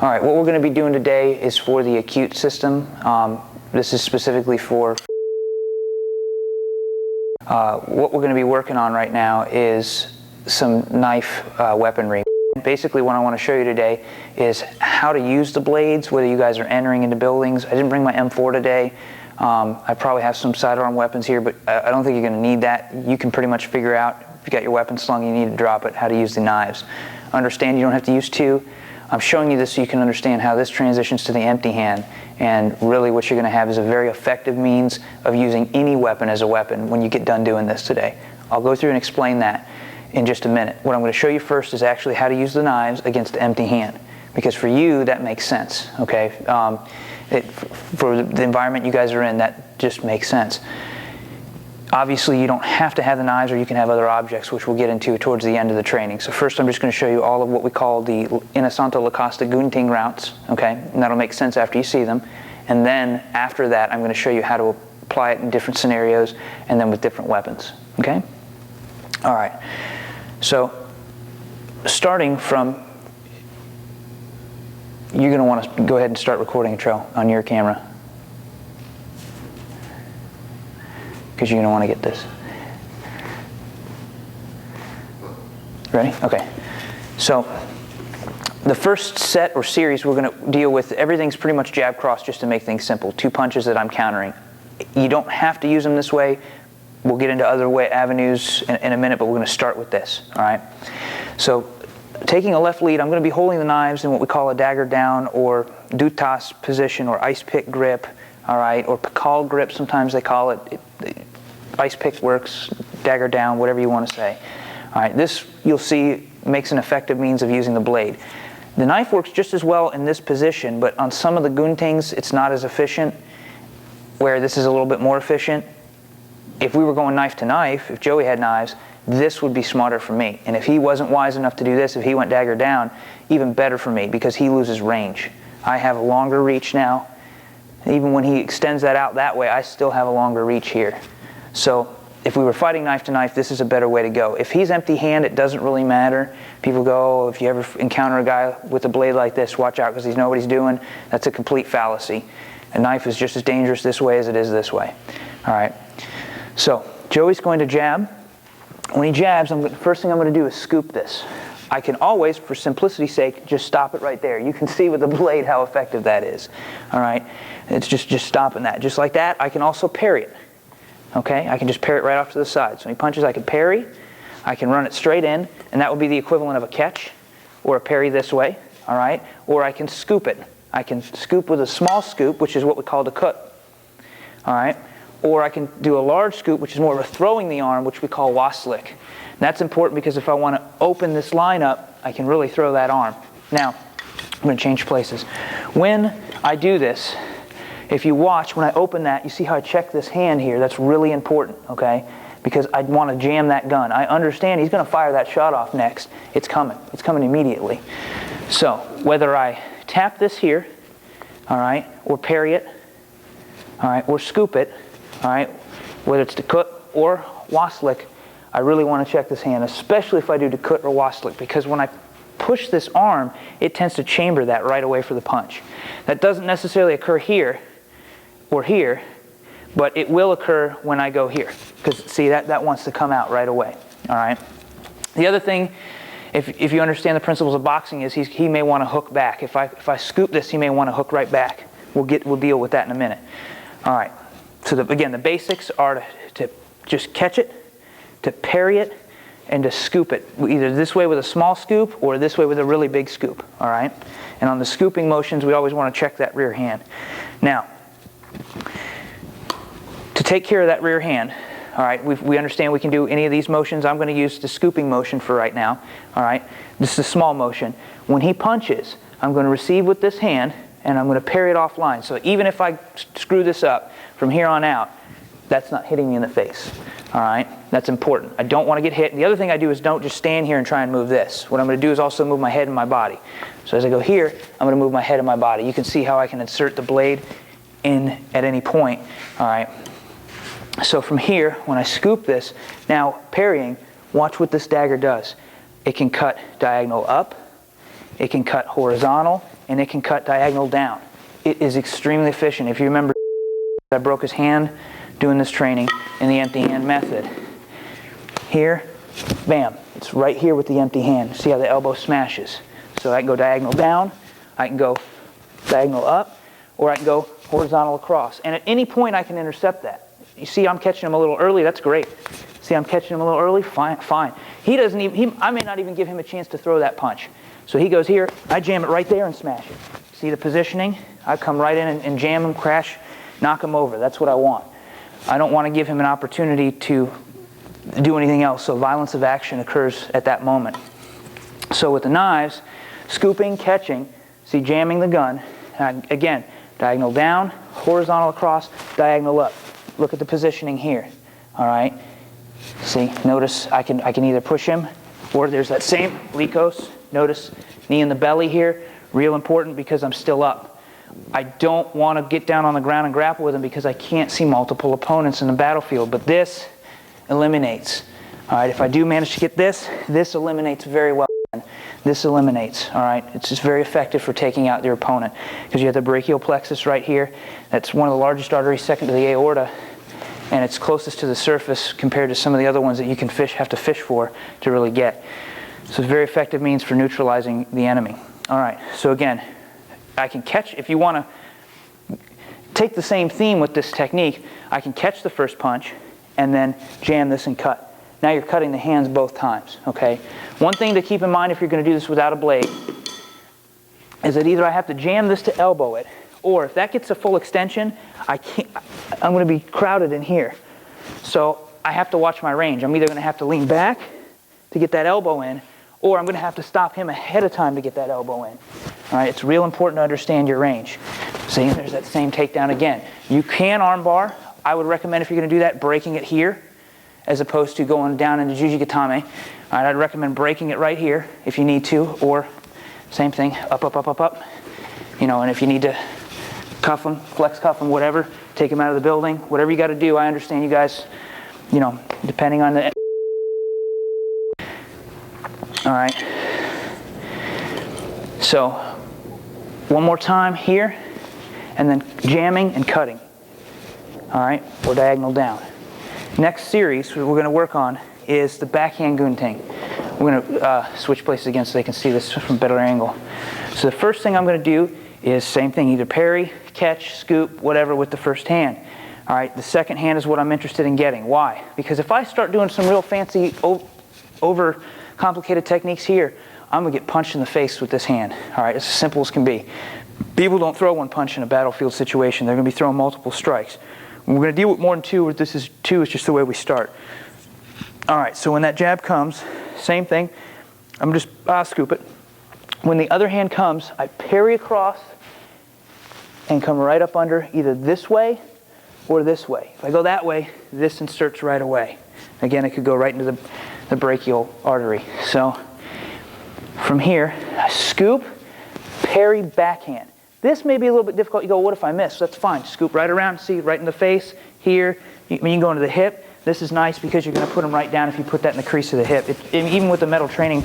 All right, what we're going to be doing today is for the acute system. This is specifically for what we're going to be working on right now is some knife weaponry. Basically what I want to show you today is how to use the blades, whether you guys are entering into buildings. I didn't bring my M4 today. I probably have some sidearm weapons here, but I don't think you're going to need that. You can pretty much figure out, if you got your weapon slung, you need to drop it, how to use the knives. Understand you don't have to use two. I'm showing you this so you can understand how this transitions to the empty hand, and really what you're going to have is a very effective means of using any weapon as a weapon when you get done doing this today. I'll go through and explain that in just a minute. What I'm going to show you first is actually how to use the knives against the empty hand, because for you that makes sense, okay? For the environment you guys are in, that just makes sense. Obviously you don't have to have the knives, or you can have other objects, which we'll get into towards the end of the training. So first I'm just going to show you all of what we call the Inasanto La Costa Gunting routes, okay? And that'll make sense after you see them. And then after that I'm going to show you how to apply it in different scenarios and then with different weapons, okay? All right. So starting from, you're going to want to go ahead and start recording, Tro, on your camera, because you're going to want to get this. Ready? Okay. So the first set or series we're going to deal with, everything's pretty much jab cross just to make things simple. 2 punches that I'm countering. You don't have to use them this way. We'll get into other avenues in a minute, but we're going to start with this, all right? So taking a left lead, I'm going to be holding the knives in what we call a dagger down or dutas position or ice pick grip, all right, or pakal grip sometimes they call it. Ice pick works, dagger down, whatever you want to say. All right, this you'll see makes an effective means of using the blade. The knife works just as well in this position, but on some of the guntings it's not as efficient, where this is a little bit more efficient. If we were going knife to knife, if Joey had knives, this would be smarter for me. And if he wasn't wise enough to do this, if he went dagger down, even better for me, because he loses range. I have a longer reach now. Even when he extends that out that way, I still have a longer reach here. So if we were fighting knife to knife, this is a better way to go. If he's empty hand, it doesn't really matter. People go, oh, if you ever encounter a guy with a blade like this, watch out because he knows what he's doing. That's a complete fallacy. A knife is just as dangerous this way as it is this way. All right. So Joey's going to jab. When he jabs, the first thing I'm going to do is scoop this. I can always, for simplicity's sake, just stop it right there. You can see with the blade how effective that is. All right. It's just stopping that. Just like that, I can also parry it. Okay, I can just parry it right off to the side. So when he punches, I can parry, I can run it straight in, and that would be the equivalent of a catch or a parry this way, all right? Or I can scoop it. I can scoop with a small scoop, which is what we call the cut, all right? Or I can do a large scoop, which is more of a throwing the arm, which we call waslick. And that's important because if I want to open this line up, I can really throw that arm. Now, I'm going to change places. When I do this, if you watch, when I open that, you see how I check this hand here. That's really important, okay? Because I want to jam that gun. I understand he's going to fire that shot off next. It's coming. It's coming immediately. So whether I tap this here, all right, or parry it, all right, or scoop it, all right, whether it's the cut or waslick, I really want to check this hand, especially if I do the cut or waslick, because when I push this arm, it tends to chamber that right away for the punch. That doesn't necessarily occur here or here, but it will occur when I go here, because see, that wants to come out right away, all right? The other thing, if you understand the principles of boxing, is he may want to hook back. If I scoop this, he may want to hook right back. We'll deal with that in a minute. All right, so again, the basics are to just catch it, to parry it, and to scoop it, either this way with a small scoop or this way with a really big scoop, all right? And on the scooping motions, we always want to check that rear hand. Now, to take care of that rear hand, all right, we understand we can do any of these motions. I'm going to use the scooping motion for right now, all right? This is a small motion. When he punches, I'm going to receive with this hand, and I'm going to parry it offline. So even if I screw this up from here on out, that's not hitting me in the face, all right? That's important. I don't want to get hit. And the other thing I do is don't just stand here and try and move this. What I'm going to do is also move my head and my body. So as I go here, I'm going to move my head and my body. You can see how I can insert the blade in at any point, all right? So from here, when I scoop this, now parrying, watch what this dagger does. It can cut diagonal up, it can cut horizontal, and it can cut diagonal down. It is extremely efficient. If you remember, I broke his hand doing this training in the empty hand method. Here, bam, it's right here with the empty hand. See how the elbow smashes? So I can go diagonal down, I can go diagonal up, or I can go horizontal across. And at any point I can intercept that. You see I'm catching him a little early, that's great. See I'm catching him a little early, fine, fine. He doesn't even, I may not even give him a chance to throw that punch. So he goes here, I jam it right there and smash it. See the positioning? I come right in and jam him, crash, knock him over. That's what I want. I don't want to give him an opportunity to do anything else, so violence of action occurs at that moment. So with the knives, scooping, catching, see jamming the gun, again, diagonal down, horizontal across, diagonal up. Look at the positioning here, all right? See, notice I can either push him, or there's that same Likos. Notice knee in the belly here, real important because I'm still up. I don't want to get down on the ground and grapple with him because I can't see multiple opponents in the battlefield, but this eliminates. All right, if I do manage to get this, this eliminates very well. This eliminates, all right? It's just very effective for taking out your opponent because you have the brachial plexus right here. That's one of the largest arteries, second to the aorta, and it's closest to the surface compared to some of the other ones that you can have to fish for to really get. So it's a very effective means for neutralizing the enemy. All right, so again, I can catch, if you want to take the same theme with this technique, I can catch the first punch and then jam this and cut. Now you're cutting the hands both times, okay? One thing to keep in mind if you're going to do this without a blade is that either I have to jam this to elbow it, or if that gets a full extension, I'm going to be crowded in here. So I have to watch my range. I'm either going to have to lean back to get that elbow in, or I'm going to have to stop him ahead of time to get that elbow in. All right, it's real important to understand your range. See, there's that same takedown again. You can armbar. I would recommend if you're going to do that, breaking it here as opposed to going down into Jujigatame. All right, I'd recommend breaking it right here if you need to, or same thing, up, up, up, up, up. You know, and if you need to cuff them, flex cuff them, whatever, take them out of the building, whatever you got to do. I understand you guys, you know, depending on the... All right. So, one more time here, and then jamming and cutting. All right, or diagonal down. Next series we're going to work on is the backhand gunting. We're going to switch places again so they can see this from a better angle. So the first thing I'm going to do is same thing, either parry, catch, scoop, whatever with the first hand. All right, the second hand is what I'm interested in getting. Why? Because if I start doing some real fancy, over complicated techniques here, I'm going to get punched in the face with this hand. All right, it's as simple as can be. People don't throw one punch in a battlefield situation. They're going to be throwing multiple strikes. We're going to deal with more than two, or this is two, it's just the way we start. All right, so when that jab comes, same thing. I'm just scoop it. When the other hand comes, I parry across and come right up under either this way or this way. If I go that way, this inserts right away. Again, it could go right into the brachial artery. So from here, I scoop, parry, backhand. This may be a little bit difficult. You go, what if I miss? That's fine. Scoop right around, see, right in the face, here. You can go into the hip. This is nice because you're going to put them right down if you put that in the crease of the hip. Even with the metal training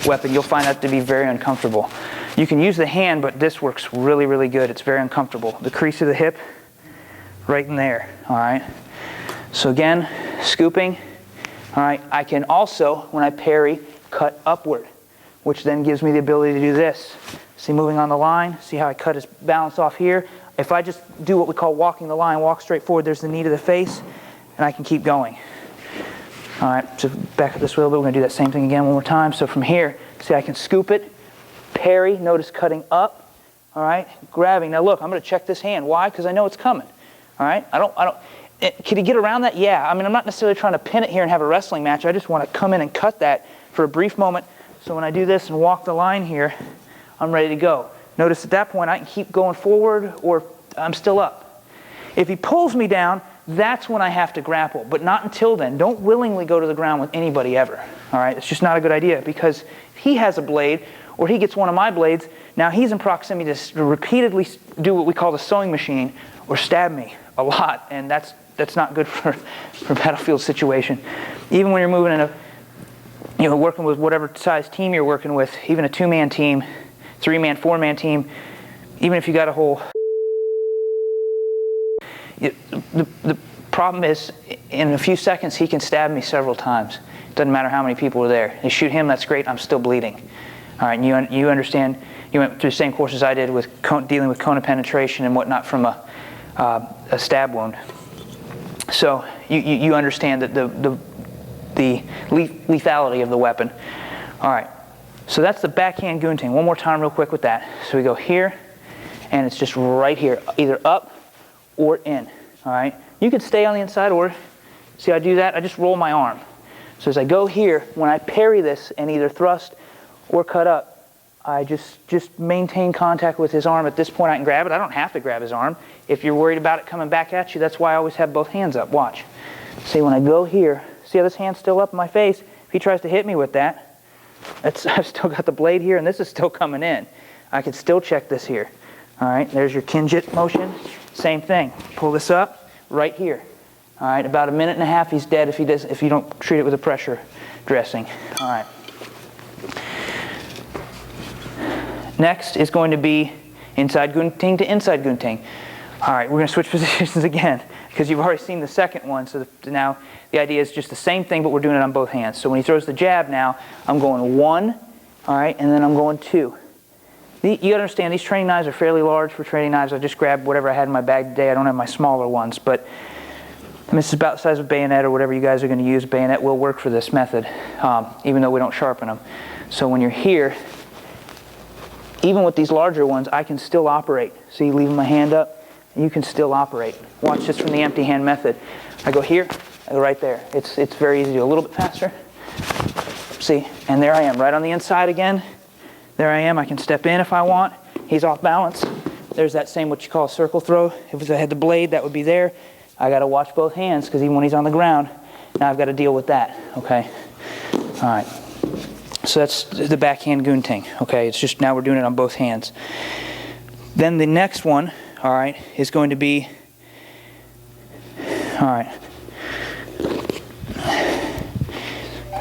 weapon, you'll find that to be very uncomfortable. You can use the hand, but this works really, really good. It's very uncomfortable. The crease of the hip, right in there, all right? So again, scooping, all right? I can also, when I parry, cut upward, which then gives me the ability to do this. See, moving on the line, see how I cut his balance off here? If I just do what we call walking the line, walk straight forward, there's the knee to the face, and I can keep going. All right, so back up this way a little bit. We're going to do that same thing again one more time. So from here, see, I can scoop it, parry, notice cutting up, all right, grabbing. Now look, I'm going to check this hand. Why? Because I know it's coming, all right? Can he get around that? Yeah. I mean, I'm not necessarily trying to pin it here and have a wrestling match. I just want to come in and cut that for a brief moment. So when I do this and walk the line here, I'm ready to go. Notice at that point I can keep going forward or I'm still up. If he pulls me down, that's when I have to grapple, but not until then. Don't willingly go to the ground with anybody ever. All right, it's just not a good idea because if he has a blade or he gets one of my blades, now he's in proximity to repeatedly do what we call the sewing machine or stab me a lot, and that's not good for a battlefield situation. Even when you're moving in working with whatever size team you're working with, even a two-man team, 3-man, 4-man team, even if you got a whole... The problem is, in a few seconds, he can stab me several times. Doesn't matter how many people are there. They shoot him, that's great, I'm still bleeding. All right, and you understand, you went through the same course as I did with dealing with cone of penetration and whatnot from a stab wound. So you understand that the lethality of the weapon. All right, so that's the backhand gunting. One more time real quick with that. So we go here, and it's just right here, either up or in. All right, you could stay on the inside, or see I do that, I just roll my arm. So as I go here, when I parry this and either thrust or cut up, I just maintain contact with his arm. At this point I can grab it. I don't have to grab his arm. If you're worried about it coming back at you, that's why I always have both hands up. Watch. See, when I go here, see how this hand's still up in my face? If he tries to hit me with that, I've still got the blade here, and this is still coming in. I can still check this here. All right, there's your kinjit motion. Same thing. Pull this up right here. All right, about 1.5 minutes, he's dead if you don't treat it with a pressure dressing. All right. Next is going to be inside gunting to inside gunting. All right, we're going to switch positions again because you've already seen the second one. So now the idea is just the same thing, but we're doing it on both hands. So when he throws the jab now, I'm going 1, all right, and then I'm going 2. You understand, these training knives are fairly large for training knives. I just grabbed whatever I had in my bag today. I don't have my smaller ones, but this is about the size of a bayonet or whatever you guys are going to use. Bayonet will work for this method, even though we don't sharpen them. So when you're here, even with these larger ones, I can still operate. See, leaving my hand up, and you can still operate. Watch this from the empty hand method. I go here, I go right there. It's very easy to do. A little bit faster. See, and there I am, right on the inside again. There I am. I can step in if I want. He's off balance. There's that same what you call a circle throw. If I had the blade, that would be there. I got to watch both hands because even when he's on the ground, now I've got to deal with that. Okay. All right. So that's the backhand gunting. Okay. It's just now we're doing it on both hands. Then the next one, all right, is going to be, all right,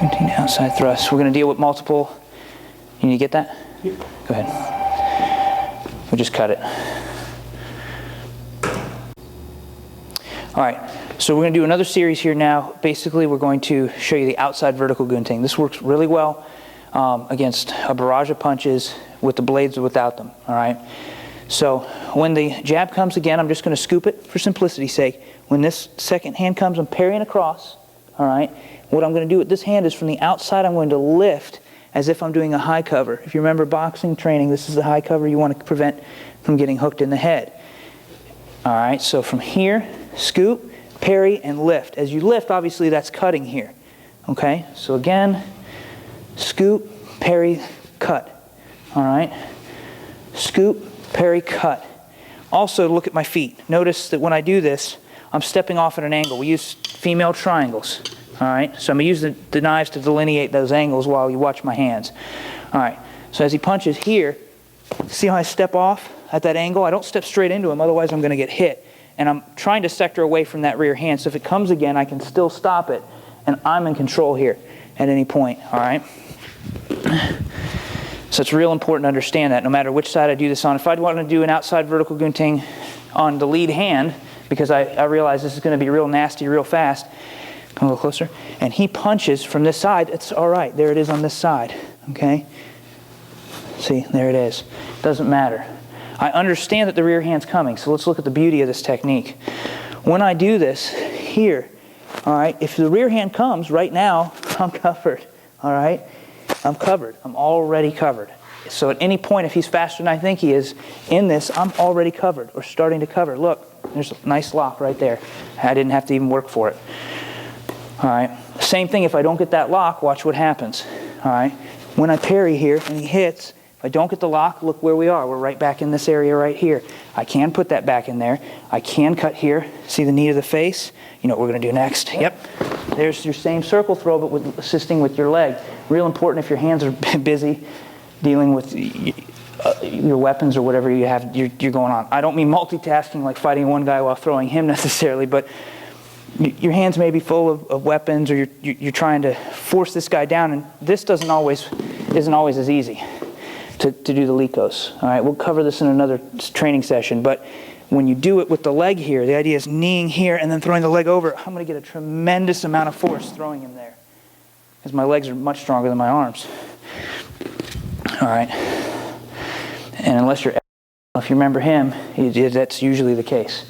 gunting outside thrust. We're going to deal with multiple. You need to get that? Yep. Go ahead. We'll just cut it. All right, so we're going to do another series here now. Basically, we're going to show you the outside vertical gunting. This works really well against a barrage of punches with the blades or without them, all right? So when the jab comes again, I'm just going to scoop it for simplicity's sake. When this second hand comes, I'm parrying across, all right? What I'm going to do with this hand is from the outside, I'm going to lift as if I'm doing a high cover. If you remember boxing training, this is the high cover you want to prevent from getting hooked in the head. All right, so from here, scoop, parry, and lift. As you lift, obviously that's cutting here. Okay, so again, scoop, parry, cut. All right, scoop, parry, cut. Also, look at my feet. Notice that when I do this, I'm stepping off at an angle. We use female triangles. All right, so I'm going to use the knives to delineate those angles while you watch my hands. All right, so as he punches here, see how I step off at that angle? I don't step straight into him, otherwise I'm going to get hit. And I'm trying to sector away from that rear hand, so if it comes again, I can still stop it, and I'm in control here at any point, all right? So it's real important to understand that no matter which side I do this on. If I'd want to do an outside vertical gunting on the lead hand, because I realize this is going to be real nasty real fast, come a little closer, and he punches from this side, it's all right. There it is on this side, okay? See, there it is. Doesn't matter. I understand that the rear hand's coming, so let's look at the beauty of this technique. When I do this here, all right, if the rear hand comes, right now, I'm covered, all right? I'm covered. I'm already covered. So at any point, if he's faster than I think he is in this, I'm already covered or starting to cover. Look, there's a nice lock right there. I didn't have to even work for it. All right, same thing if I don't get that lock, watch what happens. All right, when I parry here and he hits, if I don't get the lock, look where we are. We're right back in this area right here. I can put that back in there. I can cut here. See the knee of the face? You know what we're going to do next. Yep. There's your same circle throw, but with assisting with your leg. Real important if your hands are busy dealing with your weapons or whatever you have you're going on. I don't mean multitasking like fighting one guy while throwing him necessarily, but your hands may be full of weapons, or you're trying to force this guy down, and this isn't always as easy to do the Likos. All right, we'll cover this in another training session, but when you do it with the leg here, the idea is kneeing here and then throwing the leg over. I'm going to get a tremendous amount of force throwing him there, because my legs are much stronger than my arms. All right, and if you remember him, that's usually the case.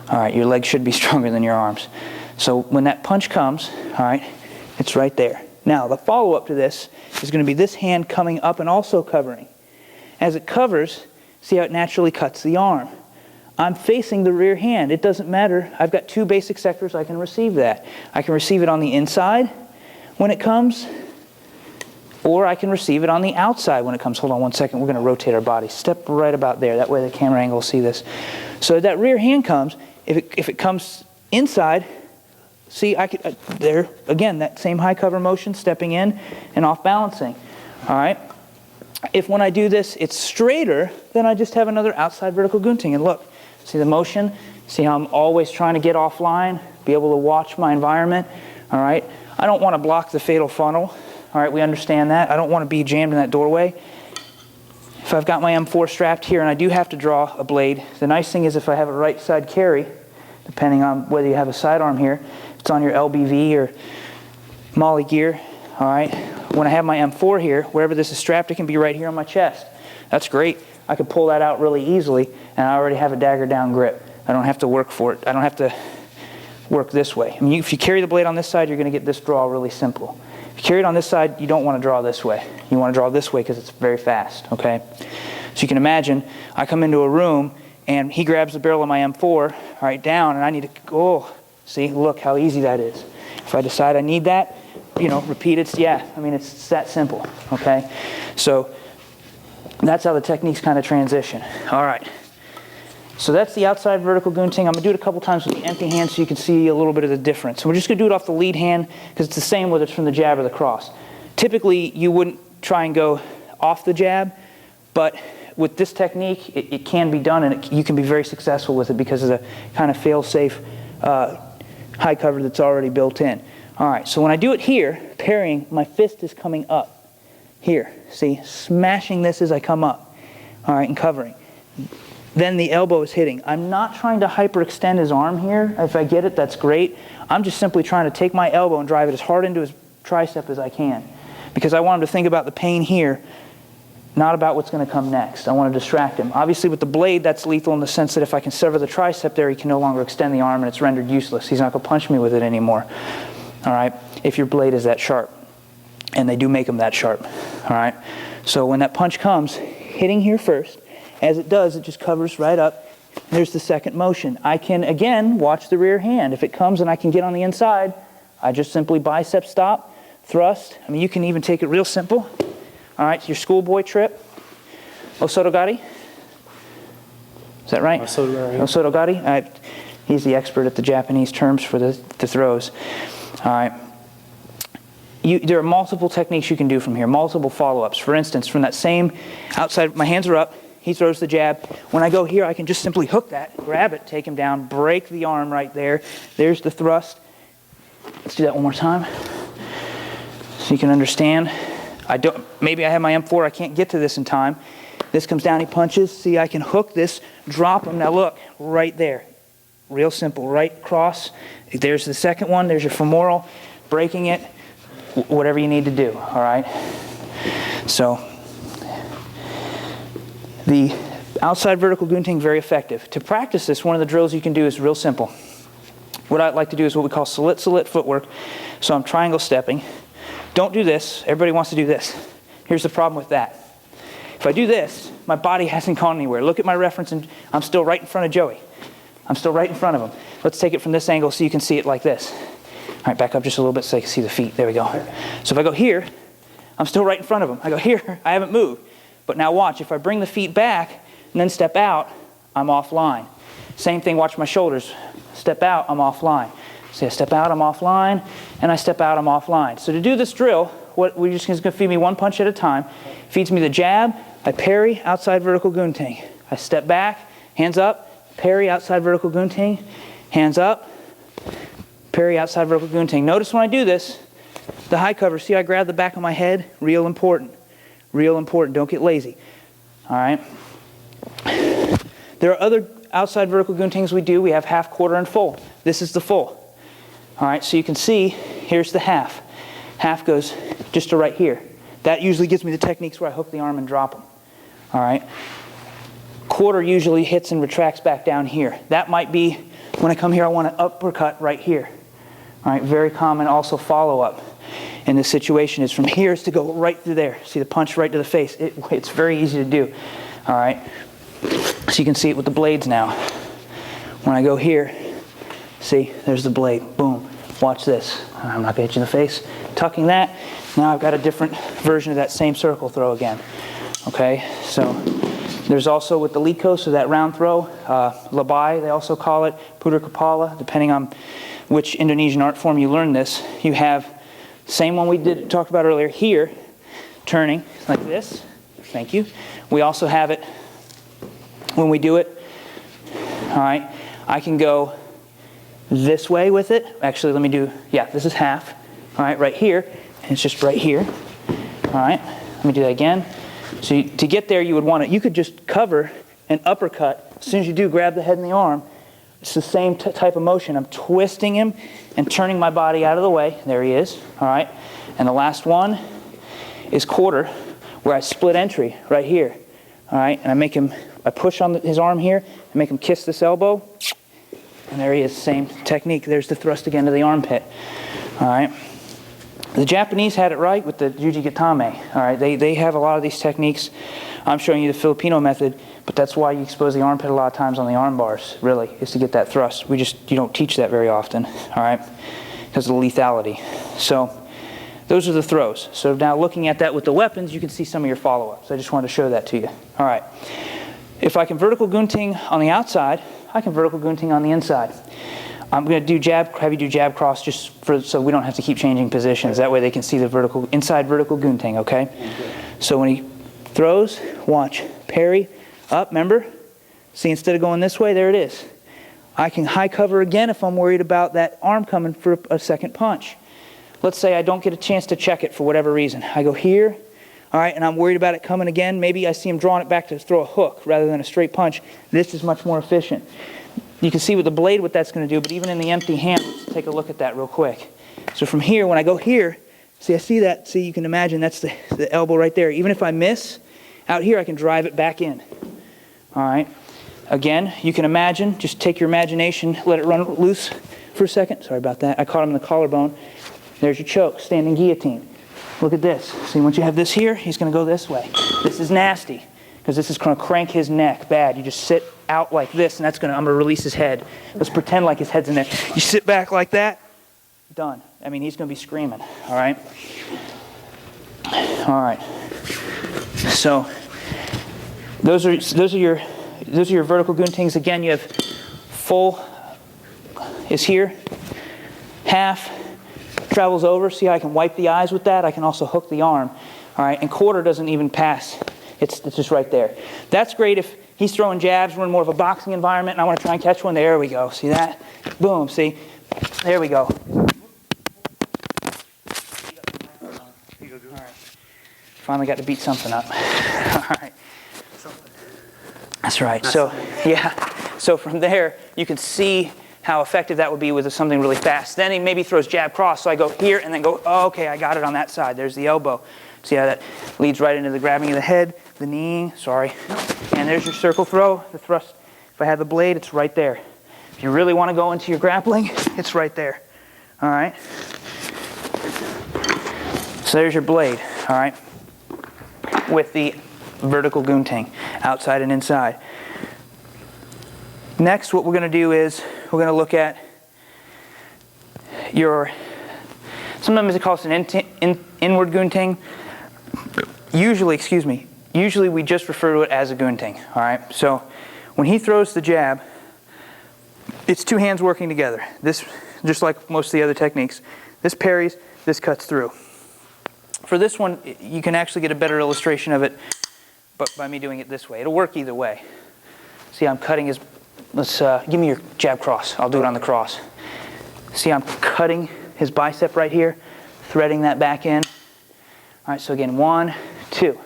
All right, your legs should be stronger than your arms. So when that punch comes, all right, it's right there. Now, the follow-up to this is going to be this hand coming up and also covering. As it covers, see how it naturally cuts the arm. I'm facing the rear hand. It doesn't matter. I've got two basic sectors I can receive that. I can receive it on the inside when it comes, or I can receive it on the outside when it comes. Hold on one second. We're going to rotate our body. Step right about there. That way the camera angle will see this. So that rear hand comes. If it comes inside, see, I could there again, that same high cover motion, stepping in and off balancing. All right. If when I do this, it's straighter, then I just have another outside vertical gunting. And look, see the motion? See how I'm always trying to get offline, be able to watch my environment. All right. I don't want to block the fatal funnel. All right, we understand that. I don't want to be jammed in that doorway. If I've got my M4 strapped here and I do have to draw a blade, the nice thing is if I have a right side carry, depending on whether you have a sidearm here, it's on your LBV or Molly gear, all right? When I have my M4 here, wherever this is strapped, it can be right here on my chest. That's great. I could pull that out really easily, and I already have a dagger down grip. I don't have to work for it. I don't have to work this way. I mean, if you carry the blade on this side, you're going to get this draw really simple. If you carry it on this side, you don't want to draw this way. You want to draw this way because it's very fast, okay? So you can imagine, I come into a room, and he grabs the barrel of my M4, all right, down, and I need to go, see, look how easy that is. If I decide I need that, you know, repeat it, yeah, I mean, it's that simple, okay? So that's how the techniques kind of transition. All right. So that's the outside vertical gunting. I'm going to do it a couple times with the empty hand so you can see a little bit of the difference. So we're just going to do it off the lead hand because it's the same whether it's from the jab or the cross. Typically, you wouldn't try and go off the jab, but with this technique, it can be done, and you can be very successful with it because of the kind of fail-safe high cover that's already built in. All right, so when I do it here, parrying, my fist is coming up. Here, see, smashing this as I come up, all right, and covering. Then the elbow is hitting. I'm not trying to hyperextend his arm here. If I get it, that's great. I'm just simply trying to take my elbow and drive it as hard into his tricep as I can because I want him to think about the pain here, not about what's going to come next. I want to distract him. Obviously, with the blade, that's lethal in the sense that if I can sever the tricep there, he can no longer extend the arm and it's rendered useless. He's not going to punch me with it anymore, all right, if your blade is that sharp. And they do make them that sharp, all right? So when that punch comes, hitting here first, as it does, it just covers right up. There's the second motion. I can, again, watch the rear hand. If it comes and I can get on the inside, I just simply bicep stop, thrust. I mean, you can even take it real simple. All right, your schoolboy trip. Osotogari. Is that right? Osotogari. He's the expert at the Japanese terms for the throws. All right. There are multiple techniques you can do from here, multiple follow-ups. For instance, from that same outside, my hands are up. He throws the jab. When I go here, I can just simply hook that, grab it, take him down, break the arm right there. There's the thrust. Let's do that one more time so you can understand. Maybe I have my M4. I can't get to this in time. This comes down, he punches. See, I can hook this, drop him. Now look, right there. Real simple, right cross. There's the second one. There's your femoral, breaking it, whatever you need to do, all right? So the outside vertical gunting, very effective. To practice this, one of the drills you can do is real simple. What I'd like to do is what we call salit footwork. So I'm triangle stepping. Don't do this. Everybody wants to do this. Here's the problem with that. If I do this, my body hasn't gone anywhere. Look at my reference, and I'm still right in front of Joey. I'm still right in front of him. Let's take it from this angle so you can see it like this. All right, back up just a little bit so you can see the feet. There we go. So if I go here, I'm still right in front of him. I go here, I haven't moved. But now watch, if I bring the feet back and then step out, I'm offline. Same thing, watch my shoulders. Step out, I'm offline. See, I step out, I'm offline, and I step out, I'm offline. So to do this drill, we're just going to feed me one punch at a time. Feeds me the jab, I parry, outside vertical gunting. I step back, hands up, parry, outside vertical gunting, hands up, parry, outside vertical gunting. Notice when I do this, the high cover, see I grab the back of my head? Real important. Real important. Don't get lazy. All right. There are other outside vertical guntings we do. We have half, quarter, and full. This is the full. All right, so you can see, here's the half. Half goes just to right here. That usually gives me the techniques where I hook the arm and drop them. All right. Quarter usually hits and retracts back down here. That might be when I come here, I want to uppercut right here. All right, very common also follow-up in this situation is from here is to go right through there. See the punch right to the face. It's very easy to do. All right. So you can see it with the blades now. When I go here, see, there's the blade. Boom. Watch this. I'm not going to hit you in the face. Tucking that. Now I've got a different version of that same circle throw again. Okay, so there's also with the Liko, so that round throw, Labai, they also call it, Puter Kepala, depending on which Indonesian art form you learn this. You have same one we talked about earlier here, turning like this. Thank you. We also have it when we do it. All right, I can go this way with it. Actually, let me do, yeah, this is half. All right, right here, and it's just right here. All right, let me do that again. So to get there, you would want to, you could just cover an uppercut. As soon as you do, grab the head and the arm. It's the same type of motion. I'm twisting him and turning my body out of the way. There he is. All right, and the last one is quarter, where I split entry right here. All right, and I make him, I push on his arm here and make him kiss this elbow. And there he is, same technique. There's the thrust again to the armpit. All right. The Japanese had it right with the Juji Gatame. All right, they have a lot of these techniques. I'm showing you the Filipino method, but that's why you expose the armpit a lot of times on the arm bars, really, is to get that thrust. You don't teach that very often, all right, because of the lethality. So those are the throws. So now looking at that with the weapons, you can see some of your follow-ups. I just wanted to show that to you. All right. If I can vertical gunting on the outside, I can vertical gunting on the inside. I'm going to do have you do jab cross just so we don't have to keep changing positions. That way they can see the inside vertical gunting, okay? So when he throws, watch. Parry, up, remember? See, instead of going this way, there it is. I can high cover again if I'm worried about that arm coming for a second punch. Let's say I don't get a chance to check it for whatever reason. I go here, all right, and I'm worried about it coming again. Maybe I see him drawing it back to throw a hook rather than a straight punch. This is much more efficient. You can see with the blade what that's going to do, but even in the empty hand, let's take a look at that real quick. So from here, when I go here, see, I see that. See, you can imagine that's the elbow right there. Even if I miss, out here I can drive it back in. All right. Again, you can imagine, just take your imagination, let it run loose for a second. Sorry about that. I caught him in the collarbone. There's your choke, standing guillotine. Look at this. See, once you have this here, he's going to go this way. This is nasty, because this is going to crank his neck bad. You just sit out like this, and I'm going to release his head. Let's pretend like his head's in there. You sit back like that, done. I mean, he's going to be screaming, all right? All right. So those are your vertical guntings. Again, you have full is here, half travels over. See how I can wipe the eyes with that? I can also hook the arm, all right? And quarter doesn't even pass. It's just right there. That's great if he's throwing jabs. We're in more of a boxing environment, and I want to try and catch one. There we go. See that? Boom. See? There we go. All right. Finally got to beat something up. All right. That's right. So, yeah. So from there, you can see how effective that would be with something really fast. Then he maybe throws jab cross. So I go here and then go, oh, okay, I got it on that side. There's the elbow. See how that leads right into the grabbing of the head, the kneeing, sorry. And there's your circle throw, the thrust. If I have the blade, it's right there. If you really want to go into your grappling, it's right there. All right? So there's your blade, all right? With the vertical gunting, outside and inside. Next, what we're going to do is we're going to look at sometimes they call it an inward gunting. Usually we just refer to it as a gunting, all right? So when he throws the jab, it's two hands working together. This, just like most of the other techniques, this parries, this cuts through. For this one, you can actually get a better illustration of it but by me doing it this way. It'll work either way. See, I'm cutting his, give me your jab cross. I'll do it on the cross. See, I'm cutting his bicep right here, threading that back in. All right, so again, 1, 2.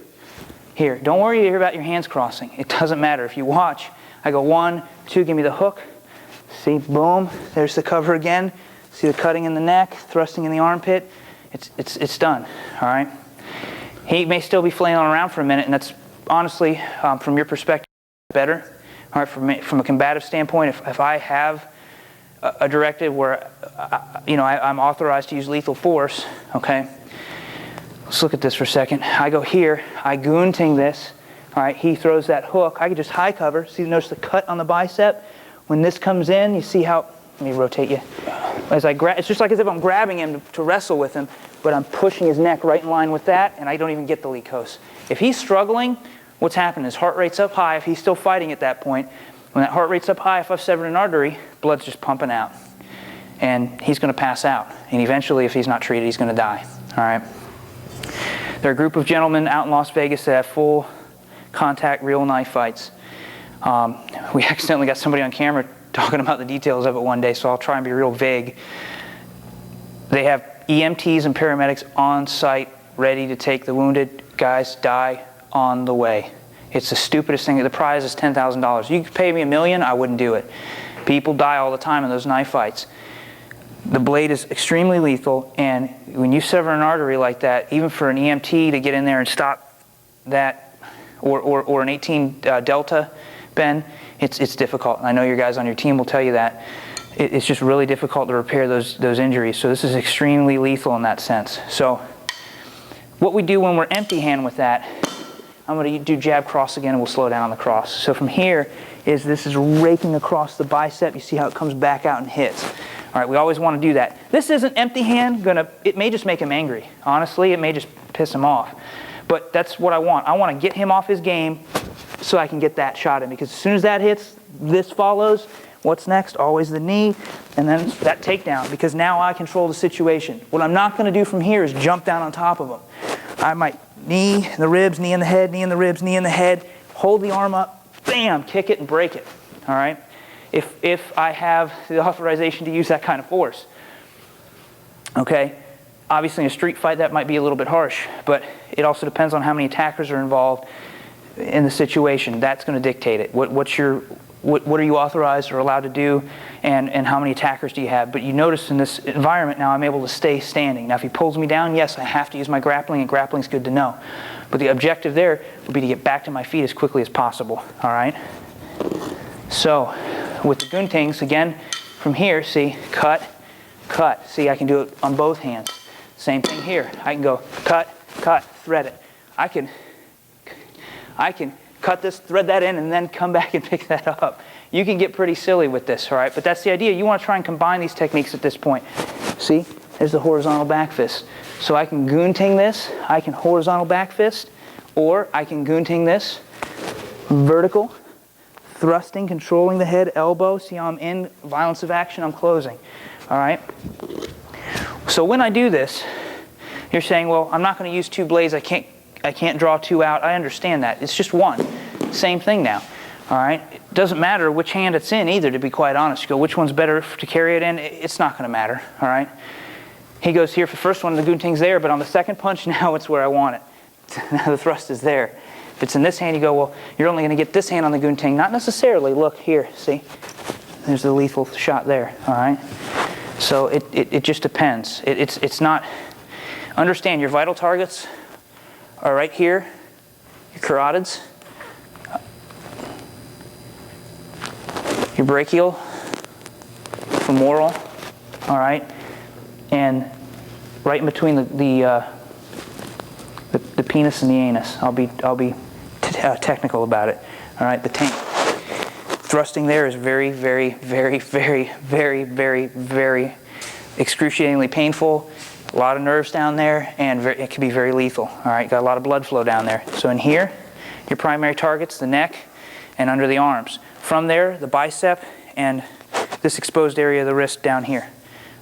Here, don't worry about your hands crossing. It doesn't matter. If you watch, I go 1, 2, give me the hook. See, boom, there's the cover again. See the cutting in the neck, thrusting in the armpit. It's done, all right? He may still be flailing around for a minute, and that's honestly, from your perspective, better. All right, from a combative standpoint, if I have a directive where, I'm authorized to use lethal force, okay? Let's look at this for a second. I go here, I goon-ting this, all right? He throws that hook. I can just high cover. See, notice the cut on the bicep? When this comes in, you see how, let me rotate you. As I grab, it's just like as if I'm grabbing him to wrestle with him, but I'm pushing his neck right in line with that, and I don't even get the Likos. If he's struggling, what's happening? His heart rate's up high. If he's still fighting at that point, when that heart rate's up high, if I've severed an artery, blood's just pumping out. And he's going to pass out. And eventually, if he's not treated, he's going to die. All right? There are a group of gentlemen out in Las Vegas that have full contact real knife fights. We accidentally got somebody on camera talking about the details of it one day, so I'll try and be real vague. They have EMTs and paramedics on site ready to take the wounded. Guys die on the way. It's the stupidest thing. The prize is $10,000. You could pay me $1 million, I wouldn't do it. People die all the time in those knife fights. The blade is extremely lethal, and when you sever an artery like that, even for an EMT to get in there and stop that, or an 18 Delta, Ben, it's difficult. I know your guys on your team will tell you that. It's just really difficult to repair those injuries. So this is extremely lethal in that sense. So what we do when we're empty hand with that, I'm going to do jab cross again, and we'll slow down on the cross. So from here, this is raking across the bicep. You see how it comes back out and hits. All right, we always want to do that. This isn't empty hand. It may just make him angry. Honestly, it may just piss him off. But that's what I want. I want to get him off his game so I can get that shot in. Because as soon as that hits, this follows. What's next? Always the knee, and then that takedown. Because now I control the situation. What I'm not going to do from here is jump down on top of him. I might knee in the ribs, knee in the head, knee in the ribs, knee in the head. Hold the arm up, bam, kick it and break it. All right? If I have the authorization to use that kind of force. Okay? Obviously, in a street fight, that might be a little bit harsh, but it also depends on how many attackers are involved in the situation. That's going to dictate it. What are you authorized or allowed to do, and how many attackers do you have? But you notice in this environment now I'm able to stay standing. Now if he pulls me down, yes, I have to use my grappling, and grappling's good to know. But the objective there would be to get back to my feet as quickly as possible. All right? So with the guntings, again, from here, see, cut, cut. See, I can do it on both hands. Same thing here. I can go cut, cut, thread it. I can cut this, thread that in, and then come back and pick that up. You can get pretty silly with this, all right? But that's the idea. You want to try and combine these techniques at this point. See, there's the horizontal back fist. So I can goon-ting this, I can horizontal back fist, or I can goon-ting this, vertical, thrusting, controlling the head, elbow. See how I'm in violence of action, I'm closing, all right? So when I do this, you're saying, well, I'm not going to use two blades, I can't draw two out. I understand that. It's just one. Same thing now. All right? It doesn't matter which hand it's in either, to be quite honest. You go, which one's better to carry it in? It's not going to matter. All right? He goes here for the first one, the gunting's there, but on the second punch, now it's where I want it. Now the thrust is there. If it's in this hand, you go, well, you're only going to get this hand on the gunting. Not necessarily. Look here. See? There's the lethal shot there. All right? So it just depends. It's not... Understand, your vital targets are right here, your carotids, your brachial, femoral, all right, and right in between the penis and the anus. I'll be technical about it. All right, the taint. Thrusting there is very, very, very, very, very, very, very excruciatingly painful. A lot of nerves down there, and it can be very lethal. All right, got a lot of blood flow down there. So in here, your primary targets, the neck and under the arms. From there, the bicep and this exposed area of the wrist down here.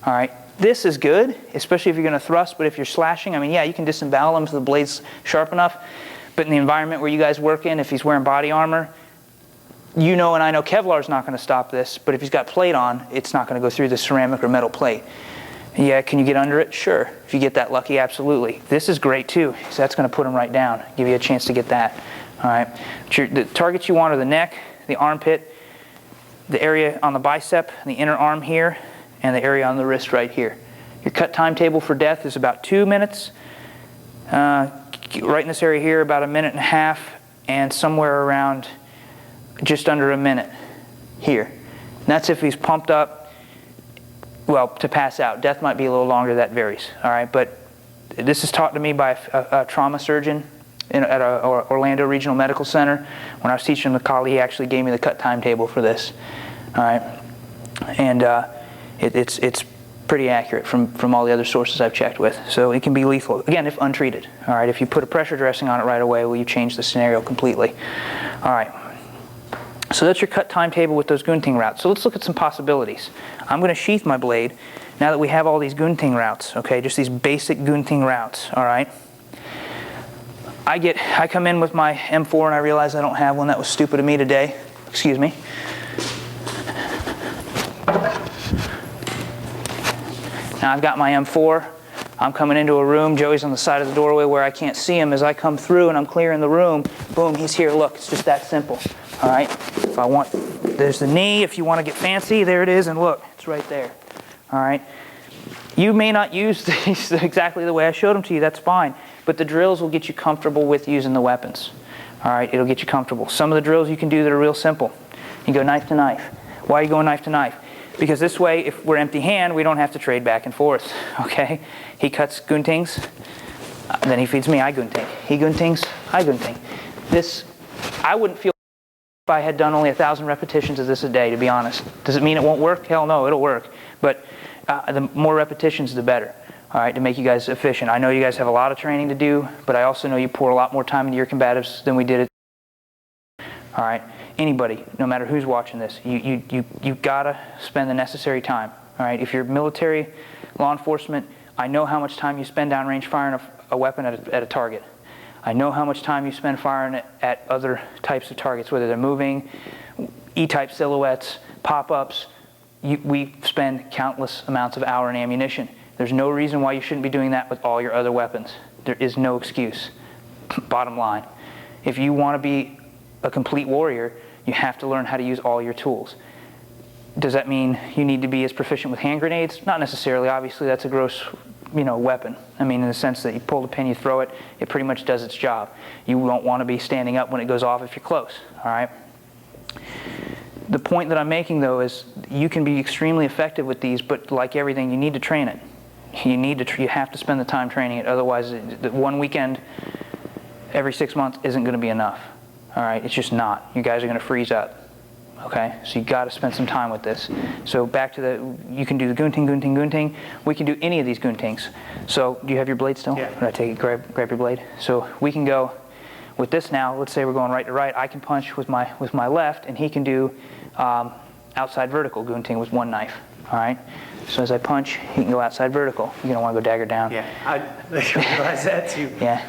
All right, this is good, especially if you're going to thrust, but if you're slashing, I mean, yeah, you can disembowel him if the blade's sharp enough, but in the environment where you guys work in, if he's wearing body armor, you know, and I know Kevlar's not going to stop this, but if he's got plate on, it's not going to go through the ceramic or metal plate. Yeah, can you get under it? Sure. If you get that lucky, absolutely. This is great too, so that's going to put them right down, give you a chance to get that. All right. The targets you want are the neck, the armpit, the area on the bicep, the inner arm here, and the area on the wrist right here. Your cut timetable for death is about 2 minutes. Right in this area here, about 1.5 minutes, and somewhere around just under a minute here. And that's if he's pumped up, well, to pass out. Death might be a little longer, that varies. All right, but this is taught to me by a trauma surgeon at Orlando Regional Medical Center. When I was teaching the Kali, he actually gave me the cut timetable for this. All right, and it's pretty accurate from all the other sources I've checked with. So it can be lethal, again, if untreated. All right, if you put a pressure dressing on it right away, well, you change the scenario completely. All right, so that's your cut timetable with those Gunting routes. So let's look at some possibilities. I'm going to sheath my blade now that we have all these Gunting routes, okay, just these basic Gunting routes, all right? I come in with my M4 and I realize I don't have one. That was stupid of me today. Excuse me. Now I've got my M4. I'm coming into a room. Joey's on the side of the doorway where I can't see him. As I come through and I'm clearing the room, boom, he's here. Look, it's just that simple. All right? If I want, there's the knee. If you want to get fancy, there it is. And look, it's right there. All right? You may not use these exactly the way I showed them to you. That's fine. But the drills will get you comfortable with using the weapons. All right? It'll get you comfortable. Some of the drills you can do that are real simple. You go knife to knife. Why are you going knife to knife? Because this way, if we're empty hand, we don't have to trade back and forth, okay? He cuts Guntings, then he feeds me, I Gunting. He Guntings, I Gunting. This, I wouldn't feel if I had done only 1,000 repetitions of this a day, to be honest. Does it mean it won't work? Hell no, it'll work. But the more repetitions, the better, all right, to make you guys efficient. I know you guys have a lot of training to do, but I also know you pour a lot more time into your combatives than we did it. All right? Anybody, no matter who's watching this, you gotta spend the necessary time. All right, if you're military, law enforcement, I know how much time you spend downrange firing a weapon at a target. I know how much time you spend firing at other types of targets, whether they're moving, E-type silhouettes, pop-ups. We spend countless amounts of hour and ammunition. There's no reason why you shouldn't be doing that with all your other weapons. There is no excuse. Bottom line, if you want to be a complete warrior, you have to learn how to use all your tools. Does that mean you need to be as proficient with hand grenades? Not necessarily. Obviously, that's a gross, weapon. I mean, in the sense that you pull the pin, you throw it, it pretty much does its job. You won't want to be standing up when it goes off if you're close, all right? The point that I'm making, though, is you can be extremely effective with these, but like everything, you need to train it. You have to spend the time training it. Otherwise, one weekend every 6 months isn't going to be enough. All right, it's just not. You guys are going to freeze up. Okay, so you got to spend some time with this. So back to you can do the Gunting. We can do any of these Guntings. So do you have your blade still? Yeah. Can I take it, grab your blade? So we can go with this now. Let's say we're going right to right. I can punch with my left, and he can do outside vertical Gunting with one knife. All right. So as I punch, he can go outside vertical. You're gonna want to go dagger down. Yeah, I realize that too. Yeah.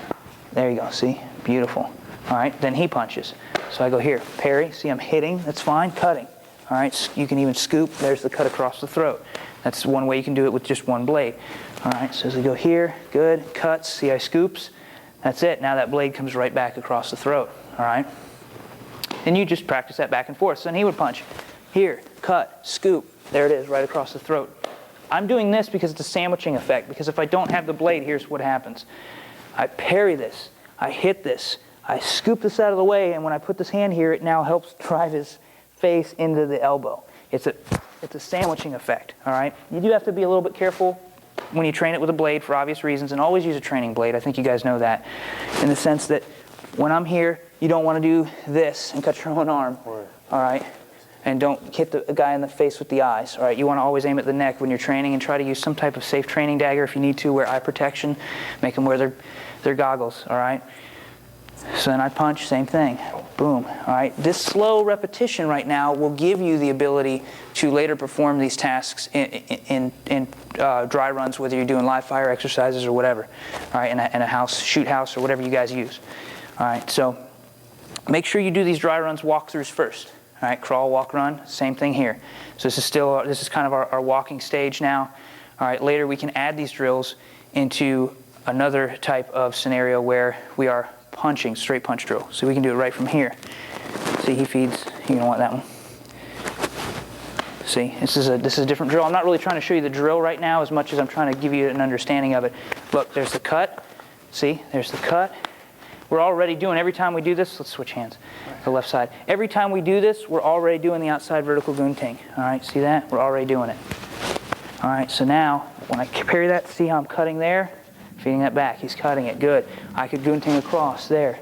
There you go. See, beautiful. All right, then he punches. So I go here, parry. See, I'm hitting. That's fine. Cutting. All right, you can even scoop. There's the cut across the throat. That's one way you can do it with just one blade. All right, so as we go here, good, cuts. See, I scoops. That's it. Now that blade comes right back across the throat. All right, and you just practice that back and forth. So then he would punch. Here, cut, scoop. There it is, right across the throat. I'm doing this because it's a sandwiching effect. Because if I don't have the blade, here's what happens. I parry this. I hit this. I scoop this out of the way, and when I put this hand here, it now helps drive his face into the elbow. It's a sandwiching effect, all right? You do have to be a little bit careful when you train it with a blade for obvious reasons, and always use a training blade. I think you guys know that, in the sense that when I'm here, you don't want to do this and cut your own arm, all right? And don't hit the guy in the face with the eyes, all right? You want to always aim at the neck when you're training, and try to use some type of safe training dagger if you need to, wear eye protection, make them wear their goggles, all right? So then I punch, same thing, boom, all right? This slow repetition right now will give you the ability to later perform these tasks in dry runs, whether you're doing live fire exercises or whatever, all right, in a house, shoot house, or whatever you guys use, all right? So make sure you do these dry runs walkthroughs first, all right? Crawl, walk, run, same thing here. So this is kind of our walking stage now, All right, later we can add these drills into another type of scenario where we are punching, straight punch drill. So we can do it right from here. See, he feeds, you don't want that one. See, this is a different drill. I'm not really trying to show you the drill right now as much as I'm trying to give you an understanding of it. Look, there's the cut. See, there's the cut. We're already doing, every time we do this, let's switch hands, the left side. Every time we do this, we're already doing the outside vertical gunting. All right, see that? We're already doing it. All right, so now, when I parry that, see how I'm cutting there? Feeding that back, he's cutting it, good. I could gunting across there,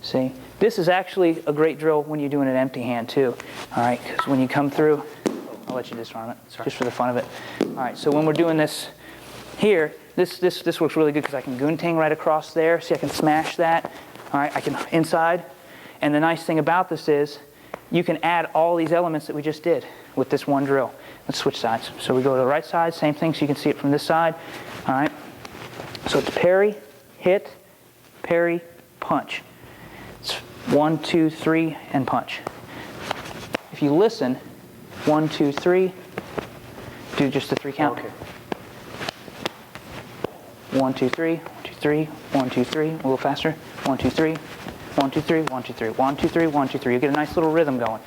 see? This is actually a great drill when you're doing an empty hand too, all right? Because when you come through, I'll let you disarm it, just for the fun of it. All right, so when we're doing this here, this works really good because I can gunting right across there. See, I can smash that. All right, I can inside. And the nice thing about this is you can add all these elements that we just did with this one drill. Let's switch sides. So we go to the right side, same thing, so you can see it from this side. All right, so it's parry, hit, parry, punch. It's 1, 2, 3, and punch. If you listen, 1, 2, 3, do just the 3 count. Okay. 1, 2, 3, 1, 2, 3, 1, 2, 3, a little faster. 1, 2, 3, 1, 2, 3, 1, 2, 3, 1, 2, 3, 1, 2, 3. You get a nice little rhythm going.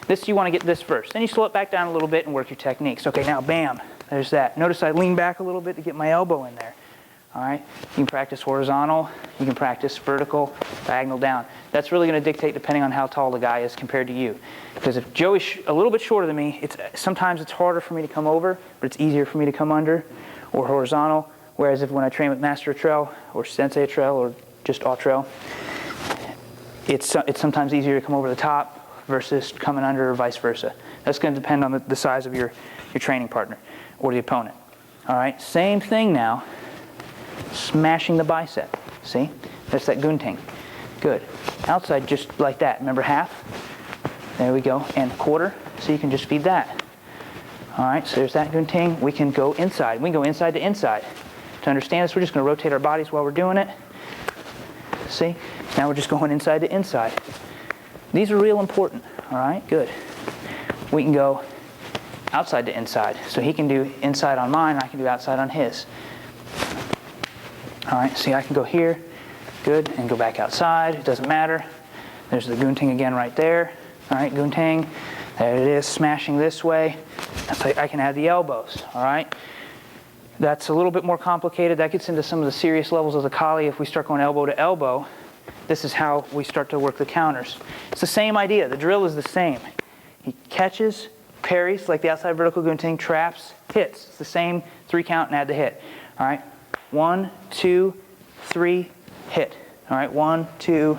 This, you want to get this first. Then you slow it back down a little bit and work your techniques. Okay, now bam, there's that. Notice I lean back a little bit to get my elbow in there. All right, you can practice horizontal, you can practice vertical, diagonal down. That's really going to dictate depending on how tall the guy is compared to you. Because if Joey's a little bit shorter than me, sometimes it's harder for me to come over, but it's easier for me to come under or horizontal. Whereas when I train with Master Trail or Sensei Trail or just All Trail, it's sometimes easier to come over the top versus coming under or vice versa. That's going to depend on the size of your training partner or the opponent. All right, same thing now. Smashing the bicep. See? That's that gunting. Good. Outside just like that. Remember half? There we go. And quarter. So you can just feed that. All right, so there's that gunting. We can go inside. We can go inside to inside. To understand this, we're just going to rotate our bodies while we're doing it. See? Now we're just going inside to inside. These are real important. All right, good. We can go outside to inside. So he can do inside on mine, I can do outside on his. All right, see, I can go here, good, and go back outside. It doesn't matter. There's the gunting again right there. All right, gunting. There it is, smashing this way. That's how I can add the elbows, all right? That's a little bit more complicated. That gets into some of the serious levels of the Kali. If we start going elbow to elbow, this is how we start to work the counters. It's the same idea. The drill is the same. He catches, parries, like the outside vertical gunting, traps, hits. It's the same 3 count and add the hit. All right? 1, 2, 3, hit. All right? 1, 2,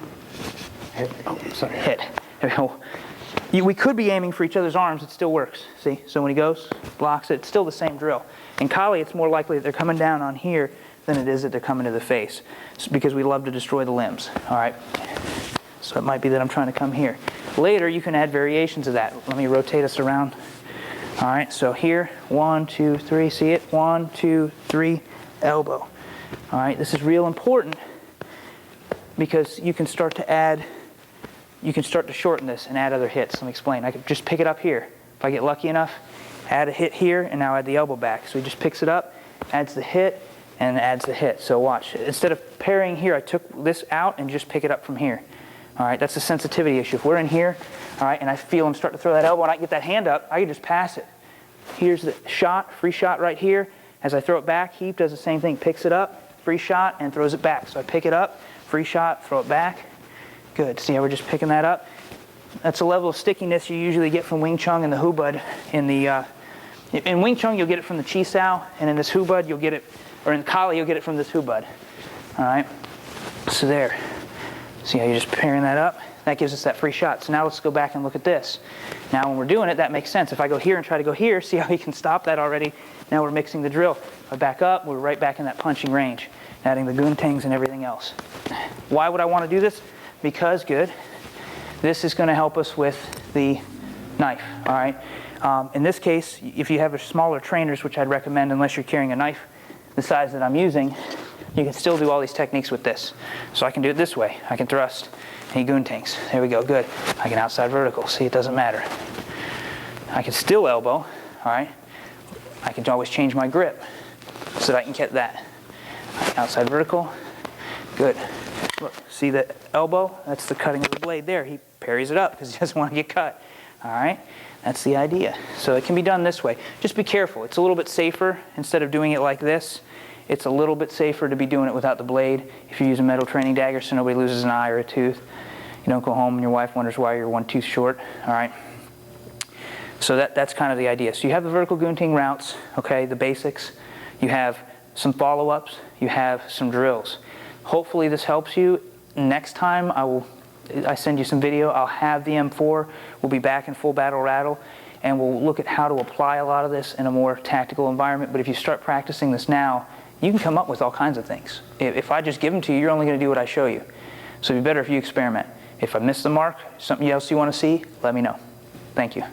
Hit. Oh, sorry. hit. There we go. We could be aiming for each other's arms. It still works. See? So when he goes, blocks it, it's still the same drill. In Kali, it's more likely that they're coming down on here than it is that they're coming to the face. It's because we love to destroy the limbs. All right? So it might be that I'm trying to come here. Later, you can add variations of that. Let me rotate us around. All right, so here, 1, 2, 3, see it? 1, 2, 3, elbow. All right, this is real important because you can start to add, you can start to shorten this and add other hits. Let me explain. I could just pick it up here. If I get lucky enough, add a hit here, and now add the elbow back. So he just picks it up, adds the hit, and adds the hit. So watch. Instead of parrying here, I took this out and just pick it up from here. All right, that's a sensitivity issue. If we're in here, all right, and I feel him start to throw that elbow, and I get that hand up, I can just pass it. Here's the shot, free shot right here. As I throw it back, he does the same thing. Picks it up, free shot, and throws it back. So I pick it up, free shot, throw it back. Good. See how we're just picking that up? That's a level of stickiness you usually get from Wing Chun and the Hubud. In Wing Chun, you'll get it from the Chi Sao, and in this Hubud, you'll get it, or in Kali, you'll get it from this Hubud. All right? So there. See how you're just pairing that up? That gives us that free shot. So now let's go back and look at this. Now when we're doing it, that makes sense. If I go here and try to go here, see how he can stop that already? Now we're mixing the drill. If I back up, we're right back in that punching range, adding the guntings and everything else. Why would I want to do this? Because, good, this is going to help us with the knife, all right? In this case, if you have smaller trainers, which I'd recommend unless you're carrying a knife the size that I'm using, you can still do all these techniques with this. So I can do it this way. I can thrust, and he guntings. There we go, good. I can outside vertical. See, it doesn't matter. I can still elbow, all right? I can always change my grip so that I can get that. Outside vertical, good. Look, see the elbow? That's the cutting of the blade there. He parries it up because he doesn't want to get cut. All right, that's the idea. So it can be done this way. Just be careful. It's a little bit safer instead of doing it like this. It's a little bit safer to be doing it without the blade if you use a metal training dagger so nobody loses an eye or a tooth. You don't go home and your wife wonders why you're one tooth short. All right. So that's kind of the idea. So you have the vertical gunting routes, okay, the basics. You have some follow-ups. You have some drills. Hopefully this helps you. Next time I send you some video, I'll have the M4. We'll be back in full battle rattle, and we'll look at how to apply a lot of this in a more tactical environment. But if you start practicing this now, you can come up with all kinds of things. If I just give them to you, you're only going to do what I show you. So it'd be better if you experiment. If I miss the mark, something else you want to see, let me know. Thank you.